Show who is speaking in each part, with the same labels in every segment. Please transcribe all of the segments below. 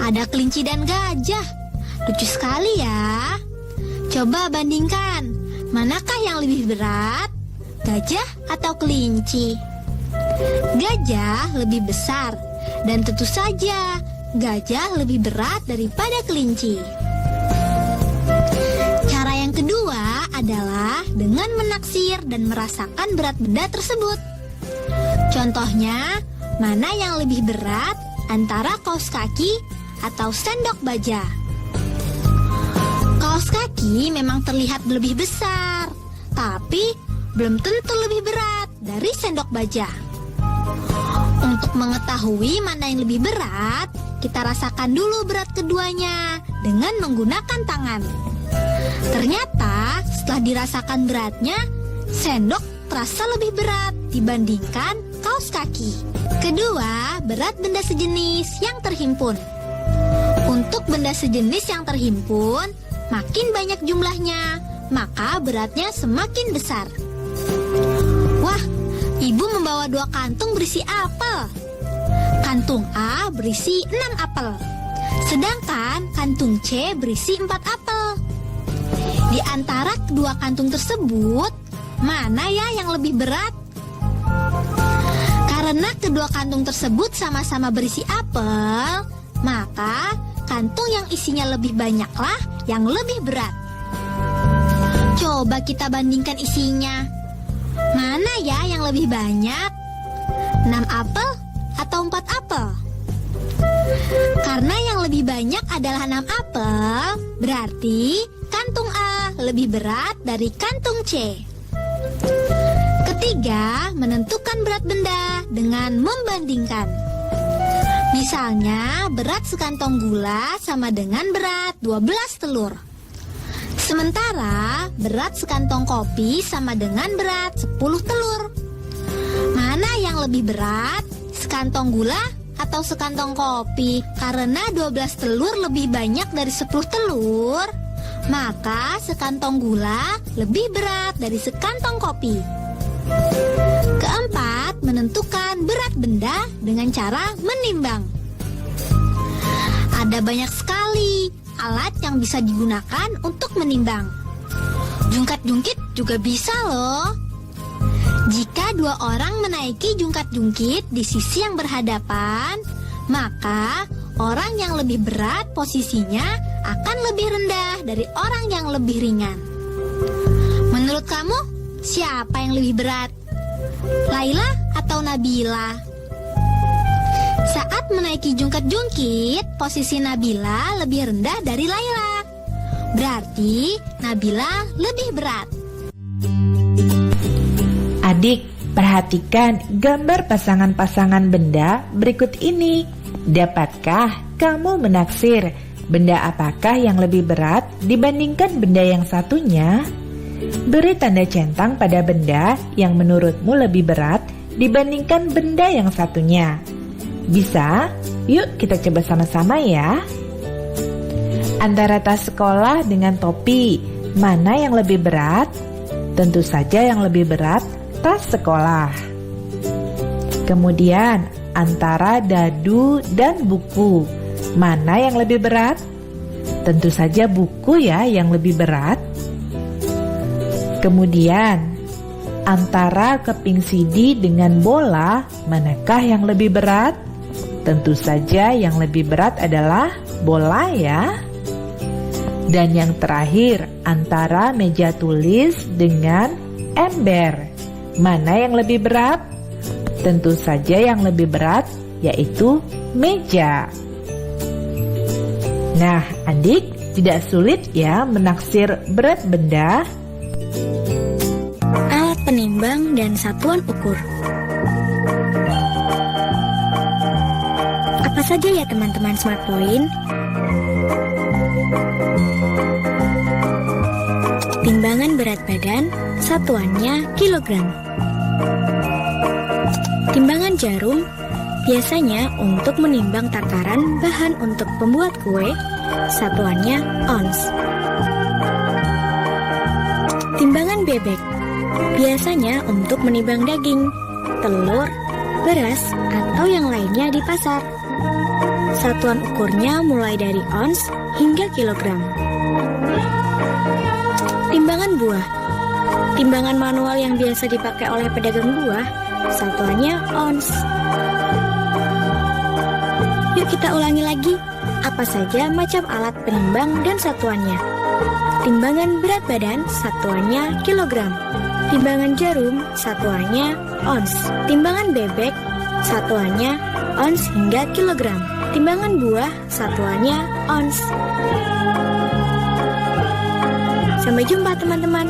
Speaker 1: ada kelinci dan gajah. Lucu sekali ya. Coba bandingkan, manakah yang lebih berat? Gajah atau kelinci? Gajah lebih besar, dan tentu saja gajah lebih berat daripada kelinci. Cara yang kedua adalah dengan menaksir dan merasakan berat benda tersebut. Contohnya, mana yang lebih berat antara kaos kaki atau sendok baja? Kaos kaki memang terlihat lebih besar, tapi belum tentu lebih berat dari sendok baja. Untuk mengetahui mana yang lebih berat, kita rasakan dulu berat keduanya dengan menggunakan tangan. Ternyata setelah dirasakan beratnya, sendok terasa lebih berat dibandingkan kaos kaki. Kedua, berat benda sejenis yang terhimpun. Untuk benda sejenis yang terhimpun, makin banyak jumlahnya, maka beratnya semakin besar. Wah, ibu membawa 2 kantung berisi apel. Kantung A berisi 6 apel, sedangkan kantung C berisi 4 apel. Di antara kedua kantung tersebut, mana ya yang lebih berat? Karena kedua kantung tersebut sama-sama berisi apel, maka kantung yang isinya lebih banyaklah yang lebih berat. Coba kita bandingkan isinya. Mana ya yang lebih banyak? 6 apel atau 4 apel? Karena yang lebih banyak adalah 6 apel, berarti kantung A lebih berat dari kantung C. Ketiga, menentukan berat benda dengan membandingkan. Misalnya, berat sekantong gula sama dengan berat 12 telur. Sementara, berat sekantong kopi sama dengan berat 10 telur. Mana yang lebih berat? Sekantong gula atau sekantong kopi? Karena 12 telur lebih banyak dari 10 telur, maka sekantong gula lebih berat dari sekantong kopi. Keempat, menentukan berat benda dengan cara menimbang. Ada banyak sekali alat yang bisa digunakan untuk menimbang. Jungkat-jungkit juga bisa loh. Jika 2 orang menaiki jungkat-jungkit di sisi yang berhadapan, maka orang yang lebih berat posisinya akan lebih rendah dari orang yang lebih ringan. Menurut kamu, siapa yang lebih berat? Laila atau Nabila? Saat menaiki jungkat-jungkit, posisi Nabila lebih rendah dari Laila. Berarti Nabila lebih berat.
Speaker 2: Adik, perhatikan gambar pasangan-pasangan benda berikut ini. Dapatkah kamu menaksir benda apakah yang lebih berat dibandingkan benda yang satunya? Beri tanda centang pada benda yang menurutmu lebih berat dibandingkan benda yang satunya. Bisa? Yuk kita coba sama-sama ya. Antara tas sekolah dengan topi, mana yang lebih berat? Tentu saja yang lebih berat tas sekolah. Kemudian antara dadu dan buku, mana yang lebih berat? Tentu saja buku ya yang lebih berat. Kemudian antara keping CD dengan bola, manakah yang lebih berat? Tentu saja yang lebih berat adalah bola ya. Dan yang terakhir, antara meja tulis dengan ember, mana yang lebih berat? Tentu saja yang lebih berat yaitu meja. Nah, adik, tidak sulit ya menaksir berat benda.
Speaker 1: Alat penimbang dan satuan ukur. Apa saja ya teman-teman Smart Point? Timbangan berat badan, satuannya kilogram. Timbangan jarum, biasanya untuk menimbang takaran bahan untuk pembuat kue, satuannya ons. Timbangan bebek, biasanya untuk menimbang daging, telur, beras, atau yang lainnya di pasar.
Speaker 3: Satuan ukurnya mulai dari ons hingga kilogram. Timbangan buah. Timbangan manual yang biasa dipakai oleh pedagang buah, satuannya ons. Yuk kita ulangi lagi, apa saja macam alat penimbang dan satuannya. Timbangan berat badan, satuannya kilogram. Timbangan jarum, satuannya ons. Timbangan bebek, satuannya ons hingga kilogram. Timbangan buah, satuannya ons. Sampai jumpa teman-teman.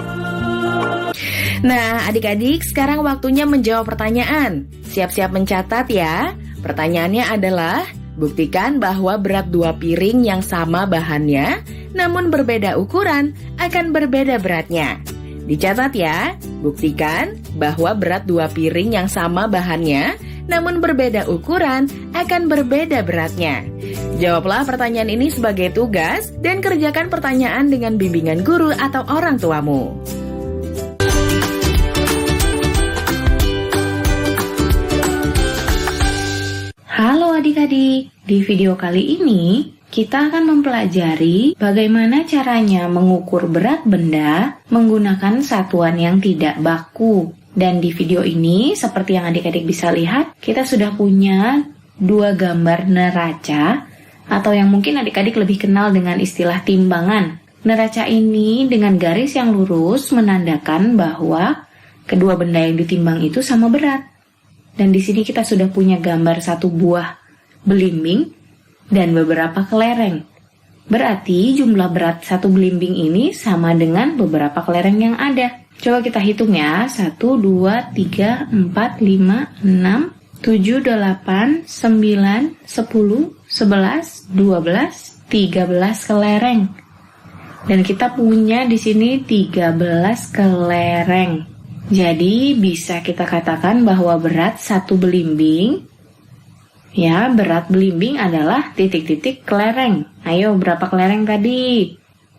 Speaker 4: Nah, adik-adik, sekarang waktunya menjawab pertanyaan. Siap-siap mencatat ya. Pertanyaannya adalah, buktikan bahwa berat 2 piring yang sama bahannya, namun berbeda ukuran, akan berbeda beratnya. Dicatat ya, buktikan bahwa berat 2 piring yang sama bahannya, namun berbeda ukuran, akan berbeda beratnya. Jawablah pertanyaan ini sebagai tugas dan kerjakan pertanyaan dengan bimbingan guru atau orang tuamu.
Speaker 5: Halo adik-adik, di video kali ini kita akan mempelajari bagaimana caranya mengukur berat benda menggunakan satuan yang tidak baku. Dan di video ini, seperti yang adik-adik bisa lihat, kita sudah punya 2 gambar neraca, atau yang mungkin adik-adik lebih kenal dengan istilah timbangan. Neraca ini dengan garis yang lurus menandakan bahwa kedua benda yang ditimbang itu sama berat. Dan di sini kita sudah punya gambar 1 buah belimbing dan beberapa kelereng. Berarti jumlah berat 1 belimbing ini sama dengan beberapa kelereng yang ada. Coba kita hitung ya. 1, 2, 3, 4, 5, 6, 7, 8, 9, 10, 11, 12, 13 kelereng. Dan kita punya di sini 13 kelereng. Jadi bisa kita katakan bahwa berat 1 belimbing, ya berat belimbing adalah titik-titik kelereng. Ayo berapa kelereng tadi?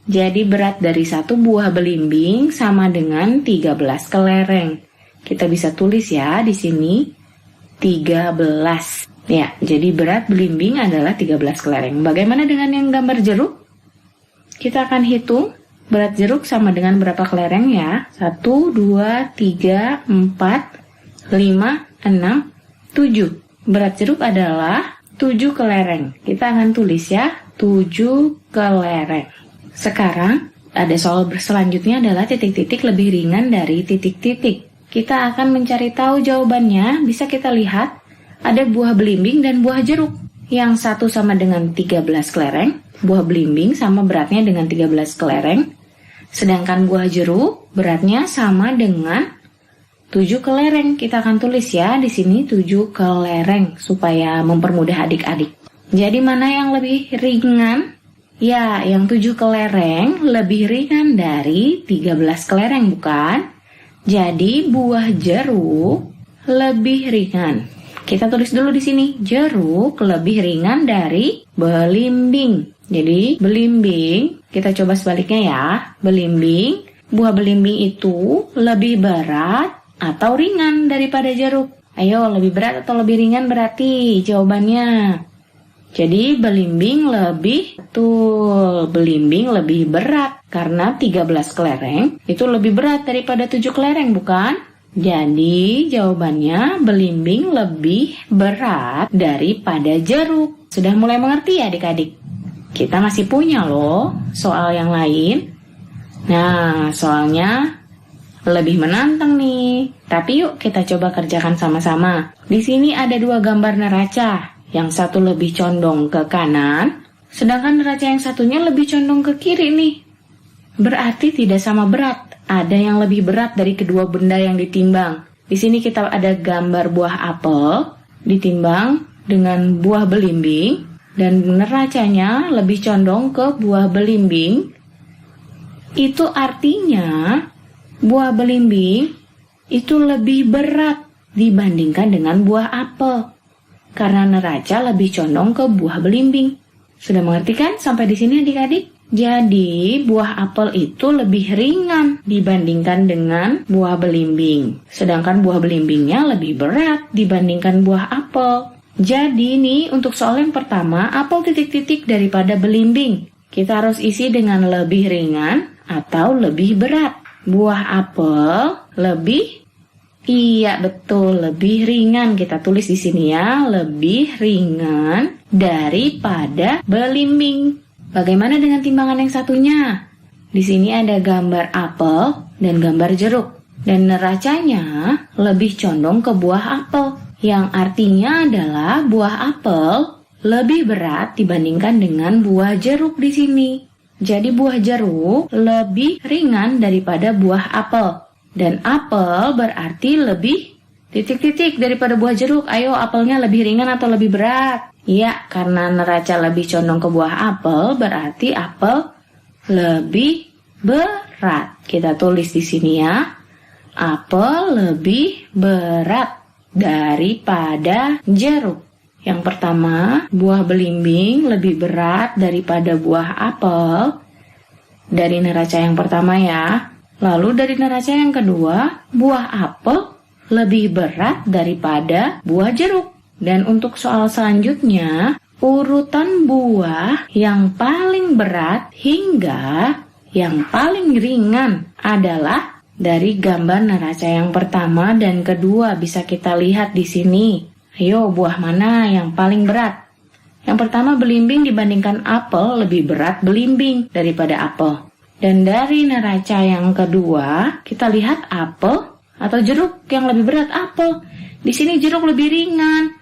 Speaker 5: Jadi berat dari 1 buah belimbing sama dengan 13 kelereng. Kita bisa tulis ya di sini 13. Ya, jadi berat belimbing adalah 13 kelereng. Bagaimana dengan yang gambar jeruk? Kita akan hitung. Berat jeruk sama dengan berapa kelereng ya? 1, 2, 3, 4, 5, 6, 7. Berat jeruk adalah 7 kelereng. Kita akan tulis ya, 7 kelereng. Sekarang, ada soal selanjutnya adalah titik-titik lebih ringan dari titik-titik. Kita akan mencari tahu jawabannya. Bisa kita lihat, ada buah belimbing dan buah jeruk. Yang satu sama dengan 13 kelereng, buah belimbing sama beratnya dengan 13 kelereng. Sedangkan buah jeruk beratnya sama dengan 7 kelereng. Kita akan tulis ya di sini 7 kelereng supaya mempermudah adik-adik. Jadi mana yang lebih ringan? Ya, yang 7 kelereng lebih ringan dari 13 kelereng, bukan? Jadi buah jeruk lebih ringan. Kita tulis dulu di sini, jeruk lebih ringan dari belimbing. Jadi belimbing, kita coba sebaliknya ya. Belimbing, buah belimbing itu lebih berat atau ringan daripada jeruk. Ayo, lebih berat atau lebih ringan berarti jawabannya. Jadi belimbing belimbing lebih berat. Karena 13 kelereng itu lebih berat daripada 7 kelereng, bukan? Jadi jawabannya belimbing lebih berat daripada jeruk. Sudah mulai mengerti ya adik-adik? Kita masih punya loh soal yang lain. Nah, soalnya lebih menantang nih. Tapi yuk kita coba kerjakan sama-sama. Di sini ada 2 gambar neraca. Yang satu lebih condong ke kanan, sedangkan neraca yang satunya lebih condong ke kiri nih. Berarti tidak sama berat. Ada yang lebih berat dari kedua benda yang ditimbang. Di sini kita ada gambar buah apel ditimbang dengan buah belimbing. Dan neracanya lebih condong ke buah belimbing. Itu artinya buah belimbing itu lebih berat dibandingkan dengan buah apel. Karena neraca lebih condong ke buah belimbing. Sudah mengerti kan sampai di sini adik-adik? Jadi buah apel itu lebih ringan dibandingkan dengan buah belimbing. Sedangkan buah belimbingnya lebih berat dibandingkan buah apel. Jadi nih untuk soal yang pertama, apel titik-titik daripada belimbing. Kita harus isi dengan lebih ringan atau lebih berat. Buah apel lebih, iya betul, lebih ringan. Kita tulis di sini ya, lebih ringan daripada belimbing. Bagaimana dengan timbangan yang satunya? Di sini ada gambar apel dan gambar jeruk. Dan neracanya lebih condong ke buah apel, yang artinya adalah buah apel lebih berat dibandingkan dengan buah jeruk di sini. Jadi buah jeruk lebih ringan daripada buah apel. Dan apel berarti lebih titik-titik daripada buah jeruk. Ayo, apelnya lebih ringan atau lebih berat? Iya, karena neraca lebih condong ke buah apel, berarti apel lebih berat. Kita tulis di sini ya. Apel lebih berat daripada jeruk. Yang pertama, buah belimbing lebih berat daripada buah apel. Dari neraca yang pertama ya. Lalu dari neraca yang kedua, buah apel lebih berat daripada buah jeruk. Dan untuk soal selanjutnya, urutan buah yang paling berat hingga yang paling ringan adalah dari gambar neraca yang pertama dan kedua. Bisa kita lihat di sini. Ayo, buah mana yang paling berat? Yang pertama, belimbing dibandingkan apel lebih berat belimbing daripada apel. Dan dari neraca yang kedua, kita lihat apel atau jeruk yang lebih berat apel. Di sini jeruk lebih ringan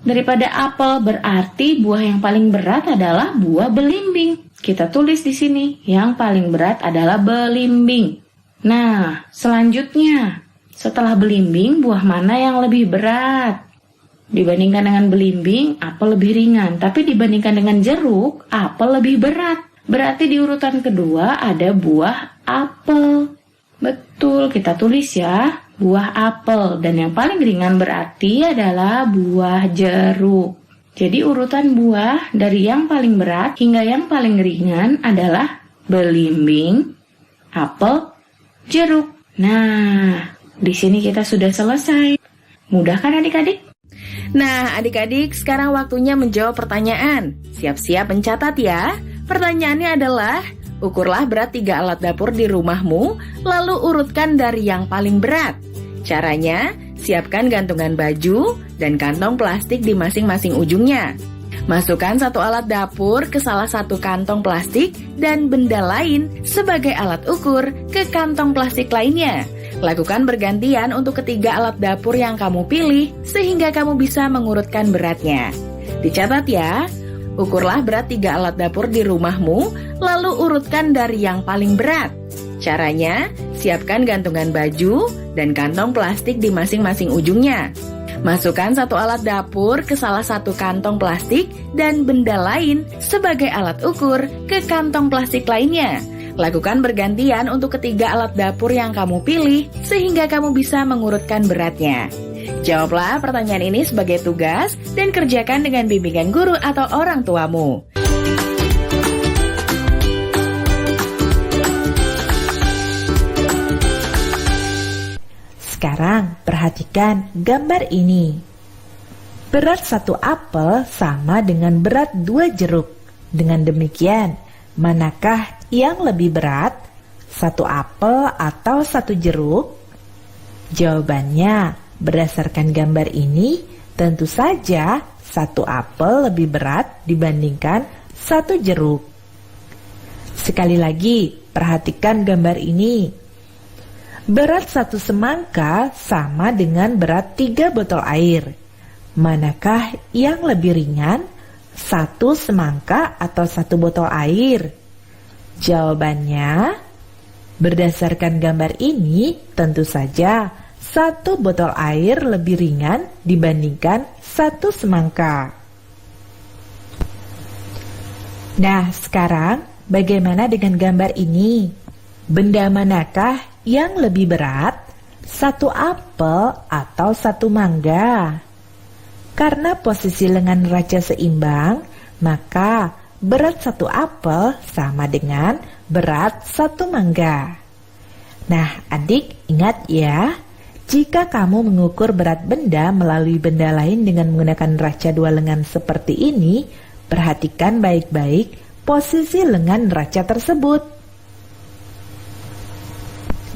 Speaker 5: daripada apel, berarti buah yang paling berat adalah buah belimbing. Kita tulis di sini, yang paling berat adalah belimbing. Nah, selanjutnya, setelah belimbing, buah mana yang lebih berat? Dibandingkan dengan belimbing, apel lebih ringan. Tapi dibandingkan dengan jeruk, apel lebih berat. Berarti di urutan kedua ada buah apel. Betul, kita tulis ya, buah apel. Dan yang paling ringan berarti adalah buah jeruk. Jadi urutan buah dari yang paling berat hingga yang paling ringan adalah belimbing, apel, jeruk. Nah, di sini kita sudah selesai. Mudah kan adik-adik?
Speaker 4: Nah, adik-adik, sekarang waktunya menjawab pertanyaan. Siap-siap mencatat ya. Pertanyaannya adalah, ukurlah berat 3 alat dapur di rumahmu, lalu urutkan dari yang paling berat. Caranya, siapkan gantungan baju dan kantong plastik di masing-masing ujungnya. Masukkan 1 alat dapur ke salah satu kantong plastik dan benda lain sebagai alat ukur ke kantong plastik lainnya. Lakukan bergantian untuk ketiga alat dapur yang kamu pilih sehingga kamu bisa mengurutkan beratnya. Dicatat ya, ukurlah berat 3 alat dapur di rumahmu, lalu urutkan dari yang paling berat. Caranya, siapkan gantungan baju dan kantong plastik di masing-masing ujungnya. Masukkan 1 alat dapur ke salah satu kantong plastik dan benda lain sebagai alat ukur ke kantong plastik lainnya. Lakukan bergantian untuk ketiga alat dapur yang kamu pilih sehingga kamu bisa mengurutkan beratnya. Jawablah pertanyaan ini sebagai tugas dan kerjakan dengan bimbingan guru atau orang tuamu.
Speaker 2: Sekarang perhatikan gambar ini. Berat 1 apel sama dengan berat 2 jeruk. Dengan demikian, manakah yang lebih berat? 1 apel atau 1 jeruk? Jawabannya, berdasarkan gambar ini, tentu saja 1 apel lebih berat dibandingkan 1 jeruk. Sekali lagi, perhatikan gambar ini. Berat 1 semangka sama dengan berat 3 botol air. Manakah yang lebih ringan? 1 semangka atau 1 botol air? Jawabannya, berdasarkan gambar ini, tentu saja 1 botol air lebih ringan dibandingkan 1 semangka. Nah, sekarang bagaimana dengan gambar ini? Benda manakah yang lebih berat? 1 apel atau 1 mangga? Karena posisi lengan neraca seimbang, maka berat 1 apel sama dengan berat 1 mangga. Nah, adik ingat ya, Jika kamu mengukur berat benda melalui benda lain dengan menggunakan neraca 2 lengan seperti ini, perhatikan baik-baik posisi lengan neraca tersebut.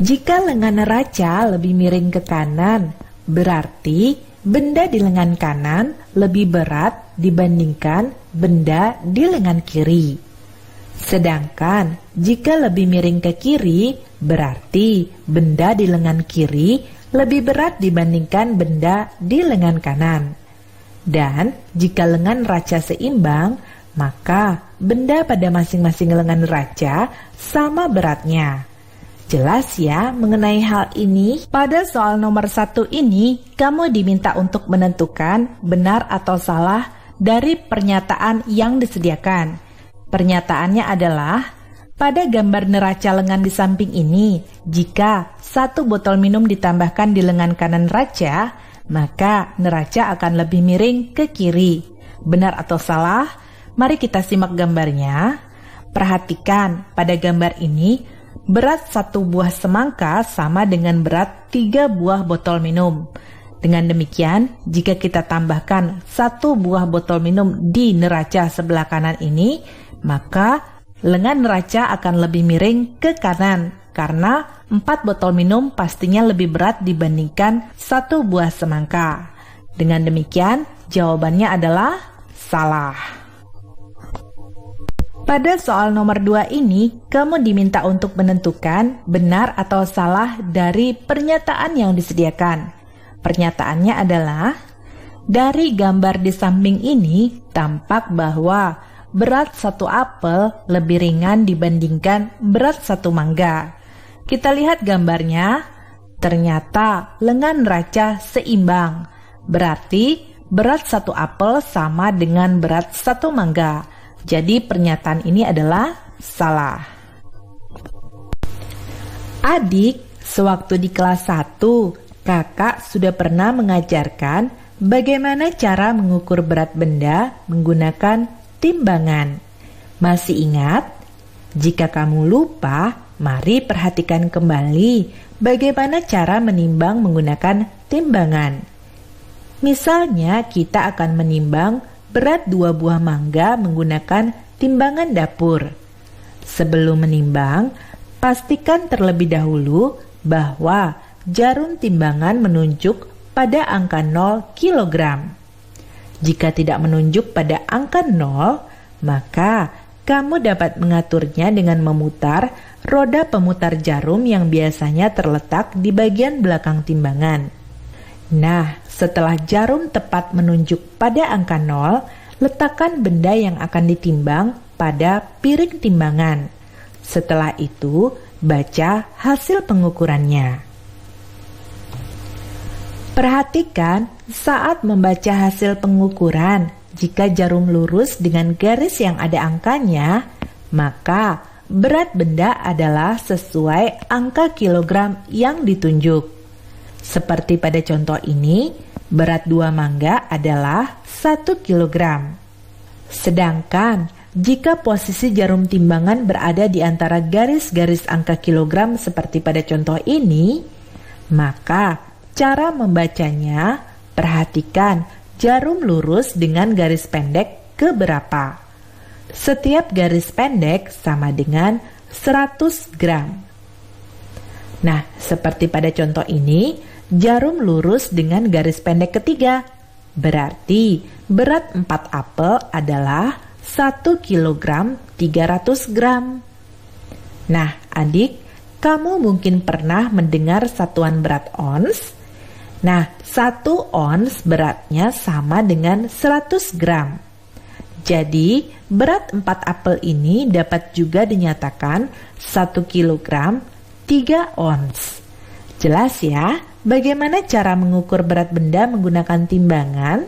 Speaker 2: Jika lengan neraca lebih miring ke kanan, berarti benda di lengan kanan lebih berat dibandingkan benda di lengan kiri. Sedangkan jika lebih miring ke kiri, berarti benda di lengan kiri lebih berat dibandingkan benda di lengan kanan. Dan jika lengan neraca seimbang, maka benda pada masing-masing lengan neraca sama beratnya. Jelas ya mengenai hal ini? Pada soal nomor 1 ini, kamu diminta untuk menentukan benar atau salah dari pernyataan yang disediakan. Pernyataannya adalah, pada gambar neraca lengan di samping ini, jika 1 botol minum ditambahkan di lengan kanan neraca, maka neraca akan lebih miring ke kiri. Benar atau salah? Mari kita simak gambarnya. Perhatikan, pada gambar ini, berat 1 buah semangka sama dengan berat 3 buah botol minum. Dengan demikian, jika kita tambahkan 1 buah botol minum di neraca sebelah kanan ini, maka lengan neraca akan lebih miring ke kanan karena 4 botol minum pastinya lebih berat dibandingkan 1 buah semangka. Dengan demikian, jawabannya adalah salah. Pada soal nomor 2 ini, kamu diminta untuk menentukan benar atau salah dari pernyataan yang disediakan. Pernyataannya adalah, dari gambar di samping ini tampak bahwa berat 1 apel lebih ringan dibandingkan berat 1 mangga. Kita lihat gambarnya, ternyata lengan neraca seimbang. Berarti berat 1 apel sama dengan berat 1 mangga. Jadi pernyataan ini adalah salah. Adik, sewaktu di kelas 1, kakak sudah pernah mengajarkan bagaimana cara mengukur berat benda menggunakan timbangan. Masih ingat? Jika kamu lupa, mari perhatikan kembali bagaimana cara menimbang menggunakan timbangan. Misalnya, kita akan menimbang berat 2 buah mangga menggunakan timbangan dapur. Sebelum menimbang, pastikan terlebih dahulu bahwa jarum timbangan menunjuk pada angka 0 kg. Jika tidak menunjuk pada angka 0, maka kamu dapat mengaturnya dengan memutar roda pemutar jarum yang biasanya terletak di bagian belakang timbangan. Nah, setelah jarum tepat menunjuk pada angka 0, letakkan benda yang akan ditimbang pada piring timbangan. Setelah itu, baca hasil pengukurannya. Perhatikan saat membaca hasil pengukuran, jika jarum lurus dengan garis yang ada angkanya, maka berat benda adalah sesuai angka kilogram yang ditunjuk. Seperti pada contoh ini, berat 2 mangga adalah 1 kilogram. Sedangkan jika posisi jarum timbangan berada di antara garis-garis angka kilogram seperti pada contoh ini, maka cara membacanya, perhatikan jarum lurus dengan garis pendek ke berapa. Setiap garis pendek sama dengan 100 gram. Nah, seperti pada contoh ini, jarum lurus dengan garis pendek ketiga. Berarti berat 4 apel adalah 1 kilogram 300 gram. Nah, adik, kamu mungkin pernah mendengar satuan berat ons? Nah, 1 ons beratnya sama dengan 100 gram. Jadi, berat 4 apel ini dapat juga dinyatakan 1 kilogram 3 ons. Jelas ya, bagaimana cara mengukur berat benda menggunakan timbangan?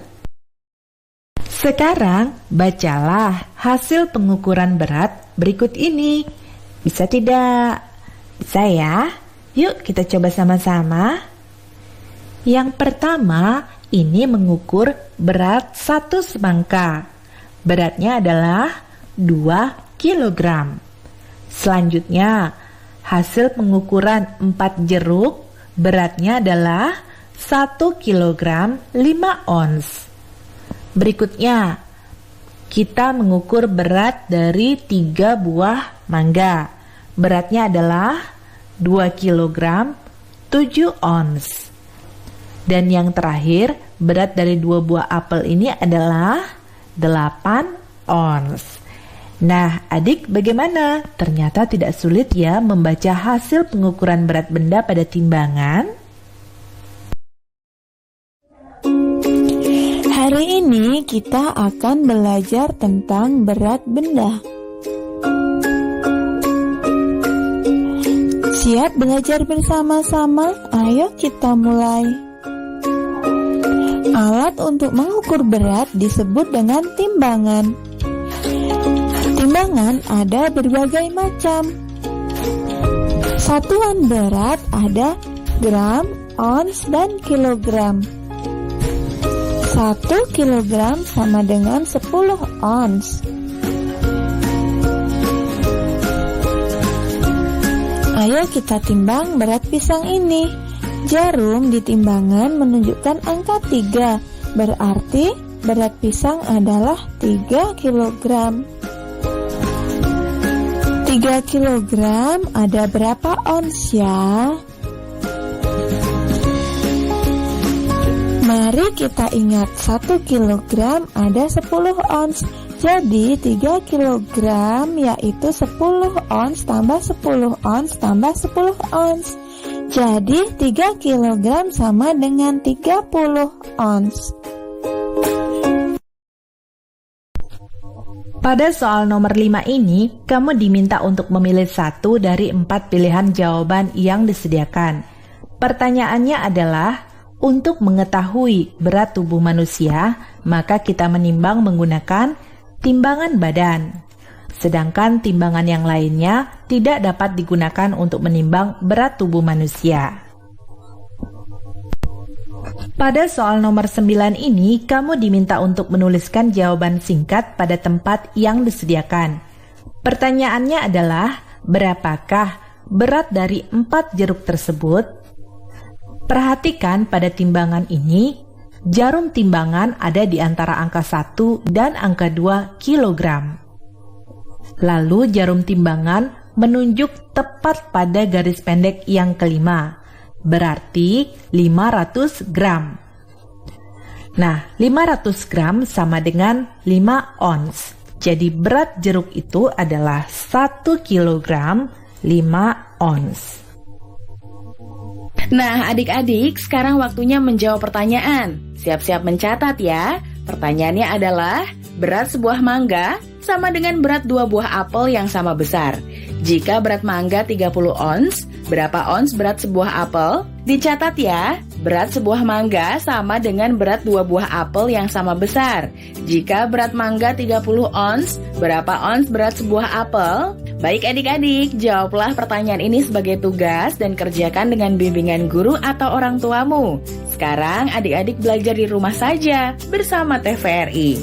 Speaker 2: Sekarang, bacalah hasil pengukuran berat berikut ini. Bisa tidak? Bisa ya? Yuk kita coba sama-sama. Yang pertama, ini mengukur berat 1 semangka. Beratnya adalah 2 kilogram. Selanjutnya, hasil pengukuran 4 jeruk beratnya adalah 1 kilogram 5 ons. Berikutnya, kita mengukur berat dari 3 buah mangga. Beratnya adalah 2 kilogram 7 ons. Dan yang terakhir, berat dari 2 buah apel ini adalah 8 ons. Nah, adik bagaimana? Ternyata tidak sulit ya membaca hasil pengukuran berat benda pada timbangan.
Speaker 6: Hari ini kita akan belajar tentang berat benda. Siap belajar bersama-sama? Ayo kita mulai. Alat untuk mengukur berat disebut dengan timbangan. Timbangan ada berbagai macam. Satuan berat ada gram, ons, dan kilogram. 1 kilogram sama dengan 10 ons. Ayo kita timbang berat pisang ini. Jarum di timbangan menunjukkan angka 3, berarti berat pisang adalah 3 kilogram. 3 kilogram ada berapa ons ya? Mari kita ingat 1 kilogram ada 10 ons. Jadi 3 kilogram yaitu 10 ons tambah 10 ons tambah 10 ons. Jadi 3 kilogram sama dengan 30 ons.
Speaker 2: Pada soal nomor 5 ini, kamu diminta untuk memilih 1 dari 4 pilihan jawaban yang disediakan. Pertanyaannya adalah, untuk mengetahui berat tubuh manusia, maka kita menimbang menggunakan timbangan badan. Sedangkan timbangan yang lainnya tidak dapat digunakan untuk menimbang berat tubuh manusia. Pada soal nomor 9 ini, kamu diminta untuk menuliskan jawaban singkat pada tempat yang disediakan. Pertanyaannya adalah, berapakah berat dari 4 jeruk tersebut? Perhatikan pada timbangan ini, jarum timbangan ada di antara angka 1 dan angka 2 kilogram. Lalu jarum timbangan menunjuk tepat pada garis pendek yang kelima, berarti 500 gram. Nah, 500 gram sama dengan 5 ons. Jadi berat jeruk itu adalah 1 kilogram 5 ons.
Speaker 4: Nah, adik-adik, sekarang waktunya menjawab pertanyaan. Siap-siap mencatat ya. Pertanyaannya adalah, berat sebuah mangga sama dengan berat 2 buah apel yang sama besar. Jika berat mangga 30 ons, berapa ons berat sebuah apel? Dicatat ya, berat sebuah mangga sama dengan berat 2 buah apel yang sama besar. Jika berat mangga 30 ons, berapa ons berat sebuah apel? Baik adik-adik, jawablah pertanyaan ini sebagai tugas dan kerjakan dengan bimbingan guru atau orang tuamu. Sekarang adik-adik belajar di rumah saja bersama TVRI.